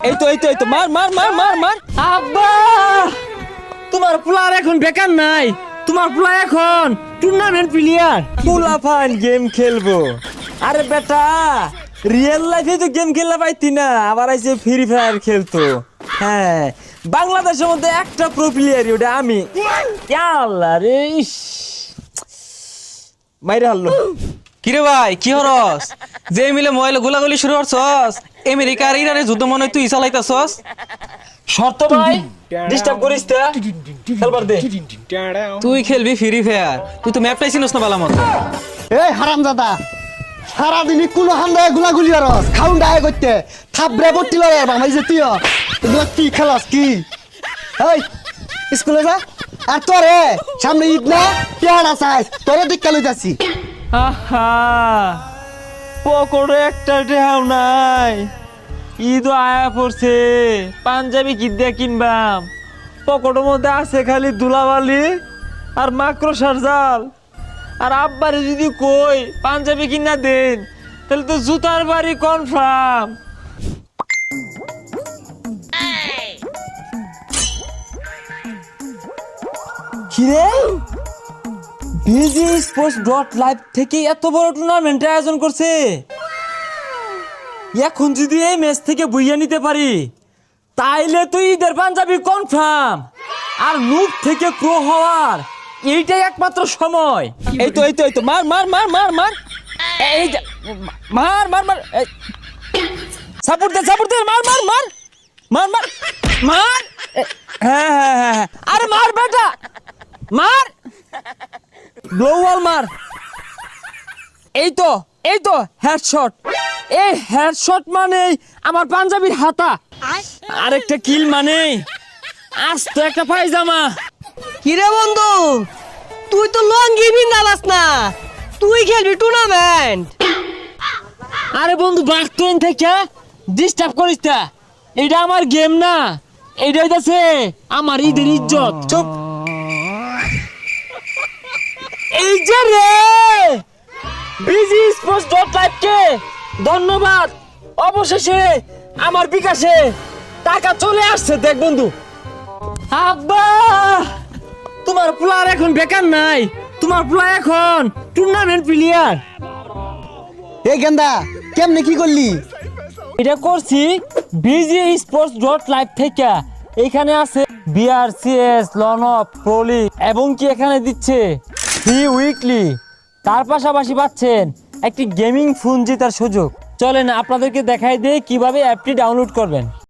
এই তো মার মার মার মার মার। আব্বা তোমার পোলার এখন বেকার নাই, তোমার পোলা এখন টুর্নামেন্ট প্লেয়ার। পোলাপান গেম খেলবো? আরে বেটা, রিয়েল লাইফে তো গেম খেলা পাইতি না, আবার আইসে ফ্রি ফায়ার খেলতো। হ্যাঁ, বাংলাদেশের মধ্যে একটা প্রো প্লেয়ার, ওটা আমি। আল্লাহ রে, মাইরে হারলো। কিরে ভাই কি হরস? যে মিলে মোবাইলে গোলাগুলি শুরু করছস, আমেরিকা আর ইরানের যুদ্ধ মনে হয় তুই চালাইতাছস। শর্ত ভাই, ডিস্টার্ব করিস তা, খেলবার দে। তুই খেলবি ফ্রি ফায়ার, তুই তো ম্যাপটাই চিনস না বালা মতো। এই হারামজাদা, সারাদিনই কোনো হান্দায় গুলাগুলি আরস খাউন ডায় করতে থাবরে বট্টি লয় আর ভাই যে তুইও এগুলো কি খেলাস কি? এই স্কুলে যা। আর তোরে সামনে ঈদ না পেয়ারা চাই, তোরে দিক কালু যাচ্ছি। আহা, পকড়ে একটা টেহাও নাই, ঈদ আয়া পড়ছে, পাঞ্জাবি কি দিয়ে কিনবাম? পকেটের মধ্যে আছে খালি ধুলাবালি আর মাকড়সার জাল। আর আব্বারে যদি কই পাঞ্জাবি কিনা দেন, তাহলে তো জুতার বাড়ি কনফার্ম। কিরে, বিজি স্পোর্টস ডট লাইভ থেকে এত বড় টুর্নামেন্টের আয়োজন করছে। এখন যদি এই ম্যাচ থেকে বইয়া নিতে পারি, তাইলে তো ঈদের পাঞ্জাবি কনফার্ম। আর নুব থেকে প্রো হওয়ার এইটাই একমাত্র সময়। এই তো মার মার মার মার মার, এই মার মার মার, সাপোর্ট দে মার মার মার মার মার মার। হ্যাঁ, আরে মার বেটা, মার, গ্লোবাল মার। এই তো হেডশট। এই হেডশট মানে আমার পাঞ্জাবির হাতা, আরেকটা কিল মানে আস্ত একটা পায়জামা। কিরে বন্ধু, তুই তো লঙ্গি বিন্দালাস না, তুই খেলবি টুর্নামেন্ট। আরে বন্ধু, বাস্তন থেকে ডিস্টার্ব করিস না, এটা আমার গেম না, এইটা হইতাছে আমার ঈদের ইজ্জত। চুপ। এই যে রে, বিজি স্পোর্টস ডট লাইভ কে ধন্যবাদ, অবশেষে আমার বিকাশে টাকা চলে আসছে। দেখ বন্ধু, আব্বা তোমার প্লেয়ার এখন বেকার নাই, তোমার প্লেয়ার এখন টুর্নামেন্ট প্লেয়ার। এই গেন্দা কেমনে কি করলি? এটা করছি বিজি স্পোর্টস ডট লাইভ থেকে। এখানে আছে বিআরসিএস, লনপ, প্রলি এবং কি এখানে দিচ্ছে ফ্রি উইকলি। তার পাশাপাশি পাচ্ছেন একটি গেমিং ফোন জেতার সুযোগ। চলেন আপনাদেরকে দেখাই দিই কিভাবে অ্যাপটি ডাউনলোড করবেন।